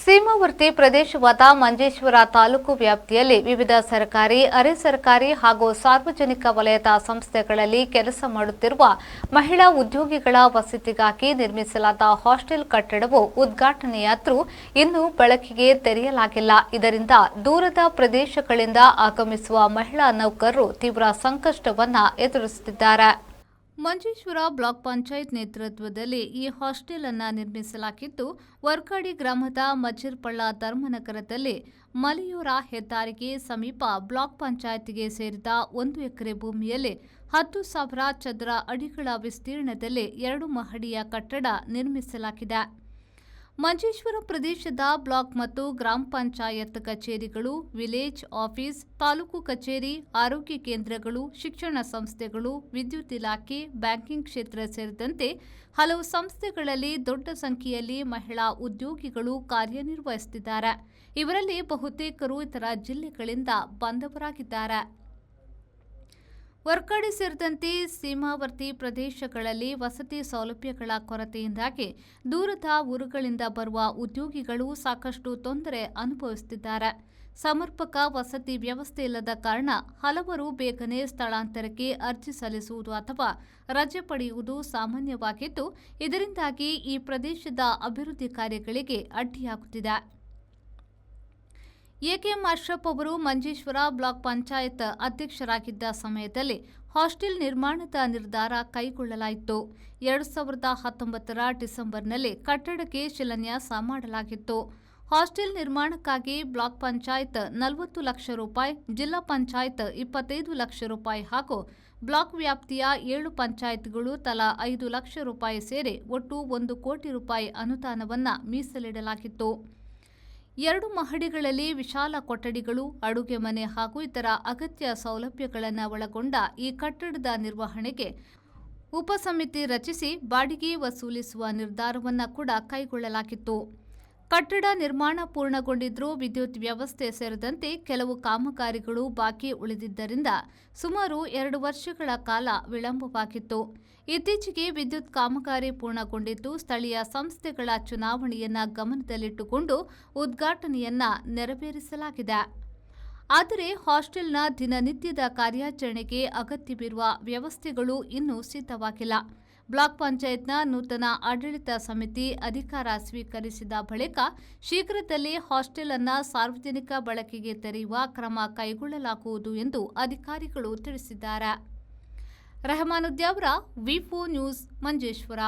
ಸೀಮಾವರ್ತಿ ಪ್ರದೇಶವಾದ ಮಂಜೇಶ್ವರ ತಾಲೂಕು ವ್ಯಾಪ್ತಿಯಲ್ಲಿ ವಿವಿಧ ಸರ್ಕಾರಿ, ಅರೆ ಸರ್ಕಾರಿ ಹಾಗೂ ಸಾರ್ವಜನಿಕ ವಲಯದ ಸಂಸ್ಥೆಗಳಲ್ಲಿ ಕೆಲಸ ಮಾಡುತ್ತಿರುವ ಮಹಿಳಾ ಉದ್ಯೋಗಿಗಳ ವಸತಿಗಾಗಿ ನಿರ್ಮಿಸಲಾದ ಹಾಸ್ಟೆಲ್ ಕಟ್ಟಡವು ಉದ್ಘಾಟನೆಯಾದರೂ ಇನ್ನೂ ಬಳಕೆಗೆ ತೆರೆಯಲಾಗಿಲ್ಲ. ಇದರಿಂದ ದೂರದ ಪ್ರದೇಶಗಳಿಂದ ಆಗಮಿಸುವ ಮಹಿಳಾ ನೌಕರರು ತೀವ್ರ ಸಂಕಷ್ಟವನ್ನು ಎದುರಿಸುತ್ತಿದ್ದಾರೆ. ಮಂಜೇಶ್ವರ ಬ್ಲಾಕ್ ಪಂಚಾಯತ್ ನೇತೃತ್ವದಲ್ಲಿ ಈ ಹಾಸ್ಟೆಲ್ ಅನ್ನು ನಿರ್ಮಿಸಲಾಗಿದ್ದು, ವರ್ಕಾಡಿ ಗ್ರಾಮದ ಮಜ್ಜಿರ್ಪಳ್ಳ ಧರ್ಮನಗರದಲ್ಲಿ ಮಲೆಯೂರ ಹೆದ್ದಾರಿಗೆ ಸಮೀಪ ಬ್ಲಾಕ್ ಪಂಚಾಯತ್ಗೆ ಸೇರಿದ 1 ಎಕರೆ ಭೂಮಿಯಲ್ಲಿ 10,000 ಚದರ ಅಡಿಗಳ ವಿಸ್ತೀರ್ಣದಲ್ಲಿ 2 ಮಹಡಿಯ ಕಟ್ಟಡ ನಿರ್ಮಿಸಲಾಗಿದೆ. ಮಂಜೇಶ್ವರ ಪ್ರದೇಶದ ಬ್ಲಾಕ್ ಮತ್ತು ಗ್ರಾಮ ಪಂಚಾಯತ್ ಕಚೇರಿಗಳು, ವಿಲೇಜ್ ಆಫೀಸ್, ತಾಲೂಕು ಕಚೇರಿ, ಆರೋಗ್ಯ ಕೇಂದ್ರಗಳು, ಶಿಕ್ಷಣ ಸಂಸ್ಥೆಗಳು, ವಿದ್ಯುತ್ ಇಲಾಖೆ, ಬ್ಯಾಂಕಿಂಗ್ ಕ್ಷೇತ್ರ ಸೇರಿದಂತೆ ಹಲವು ಸಂಸ್ಥೆಗಳಲ್ಲಿ ದೊಡ್ಡ ಸಂಖ್ಯೆಯಲ್ಲಿ ಮಹಿಳಾ ಉದ್ಯೋಗಿಗಳು ಕಾರ್ಯನಿರ್ವಹಿಸುತ್ತಿದ್ದಾರೆ. ಇವರಲ್ಲಿ ಬಹುತೇಕರು ಇತರ ಜಿಲ್ಲೆಗಳಿಂದ ಬಂದವರಾಗಿದ್ದಾರೆ. ವರ್ಕಾಡಿ ಸೇರಿದಂತೆ ಸೀಮಾವರ್ತಿ ಪ್ರದೇಶಗಳಲ್ಲಿ ವಸತಿ ಸೌಲಭ್ಯಗಳ ಕೊರತೆಯಿಂದಾಗಿ ದೂರದ ಊರುಗಳಿಂದ ಬರುವ ಉದ್ಯೋಗಿಗಳು ಸಾಕಷ್ಟು ತೊಂದರೆ ಅನುಭವಿಸುತ್ತಿದ್ದಾರೆ. ಸಮರ್ಪಕ ವಸತಿ ವ್ಯವಸ್ಥೆ ಇಲ್ಲದ ಕಾರಣ ಹಲವರು ಬೇಗನೆ ಸ್ಥಳಾಂತರಕ್ಕೆ ಅರ್ಜಿ ಸಲ್ಲಿಸುವುದು ಅಥವಾ ರಜೆ ಪಡೆಯುವುದು ಸಾಮಾನ್ಯವಾಗಿದ್ದು, ಇದರಿಂದಾಗಿ ಈ ಪ್ರದೇಶದ ಅಭಿವೃದ್ಧಿ ಕಾರ್ಯಗಳಿಗೆ ಅಡ್ಡಿಯಾಗುತ್ತಿದೆ. ಎಕೆಎಂ ಅಶ್ರಫ್ ಅವರು ಮಂಜೇಶ್ವರ ಬ್ಲಾಕ್ ಪಂಚಾಯತ್ ಅಧ್ಯಕ್ಷರಾಗಿದ್ದ ಸಮಯದಲ್ಲಿ ಹಾಸ್ಟೆಲ್ ನಿರ್ಮಾಣದ ನಿರ್ಧಾರ ಕೈಗೊಳ್ಳಲಾಯಿತು. 2019ರ ಡಿಸೆಂಬರ್ನಲ್ಲಿ ಕಟ್ಟಡಕ್ಕೆ ಶಿಲಾನ್ಯಾಸ ಮಾಡಲಾಗಿತ್ತು. ಹಾಸ್ಟೆಲ್ ನಿರ್ಮಾಣಕ್ಕಾಗಿ ಬ್ಲಾಕ್ ಪಂಚಾಯತ್ 40 ಲಕ್ಷ ರೂಪಾಯಿ, ಜಿಲ್ಲಾ ಪಂಚಾಯತ್ 25 ಲಕ್ಷ ರೂಪಾಯಿ ಹಾಗೂ ಬ್ಲಾಕ್ ವ್ಯಾಪ್ತಿಯ 7 ಪಂಚಾಯತ್ಗಳು ತಲಾ 5 ಲಕ್ಷ ರೂಪಾಯಿ ಸೇರಿ ಒಟ್ಟು 1 ಕೋಟಿ ರೂಪಾಯಿ ಅನುದಾನವನ್ನು ಮೀಸಲಿಡಲಾಗಿತ್ತು. 2 ಮಹಡಿಗಳಲ್ಲಿ ವಿಶಾಲ ಕೊಠಡಿಗಳು, ಅಡುಗೆ ಮನೆ ಹಾಗೂ ಇತರ ಅಗತ್ಯ ಸೌಲಭ್ಯಗಳನ್ನು ಒಳಗೊಂಡ ಈ ಕಟ್ಟಡದ ನಿರ್ವಹಣೆಗೆ ಉಪಸಮಿತಿ ರಚಿಸಿ ಬಾಡಿಗೆ ವಸೂಲಿಸುವ ನಿರ್ಧಾರವನ್ನು ಕೂಡ ಕೈಗೊಳ್ಳಲಾಗಿತ್ತು. ಕಟ್ಟಡ ನಿರ್ಮಾಣ ಪೂರ್ಣಗೊಂಡಿದ್ದರೂ ವಿದ್ಯುತ್ ವ್ಯವಸ್ಥೆ ಸೇರಿದಂತೆ ಕೆಲವು ಕಾಮಗಾರಿಗಳು ಬಾಕಿ ಉಳಿದಿದ್ದರಿಂದ ಸುಮಾರು 2 ವರ್ಷಗಳ ಕಾಲ ವಿಳಂಬವಾಗಿತ್ತು. ಇತ್ತೀಚೆಗೆ ವಿದ್ಯುತ್ ಕಾಮಗಾರಿ ಪೂರ್ಣಗೊಂಡಿದ್ದು, ಸ್ಥಳೀಯ ಸಂಸ್ಥೆಗಳ ಚುನಾವಣೆಯನ್ನು ಗಮನದಲ್ಲಿಟ್ಟುಕೊಂಡು ಉದ್ಘಾಟನೆಯನ್ನ ನೆರವೇರಿಸಲಾಗಿದೆ. ಆದರೆ ಹಾಸ್ಟೆಲ್ನ ದಿನನಿತ್ಯದ ಕಾರ್ಯಾಚರಣೆಗೆ ಅಗತ್ಯವಿರುವ ವ್ಯವಸ್ಥೆಗಳು ಇನ್ನೂ ಸಿದ್ಧವಾಗಿಲ್ಲ. ಬ್ಲಾಕ್ ಪಂಚಾಯತ್ನ ನೂತನ ಆಡಳಿತ ಸಮಿತಿ ಅಧಿಕಾರ ಸ್ವೀಕರಿಸಿದ ಬಳಿಕ ಶೀಘ್ರದಲ್ಲೇ ಹಾಸ್ಟೆಲ್ ಅನ್ನು ಸಾರ್ವಜನಿಕ ಬಳಕೆಗೆ ತೆರೆಯುವ ಕ್ರಮ ಕೈಗೊಳ್ಳಲಾಗುವುದು ಎಂದು ಅಧಿಕಾರಿಗಳು ತಿಳಿಸಿದ್ದಾರೆ. ರೆಹಮಾನುದ್ಯಾವರ, ವಿ4 ನ್ಯೂಸ್, ಮಂಜೇಶ್ವರ.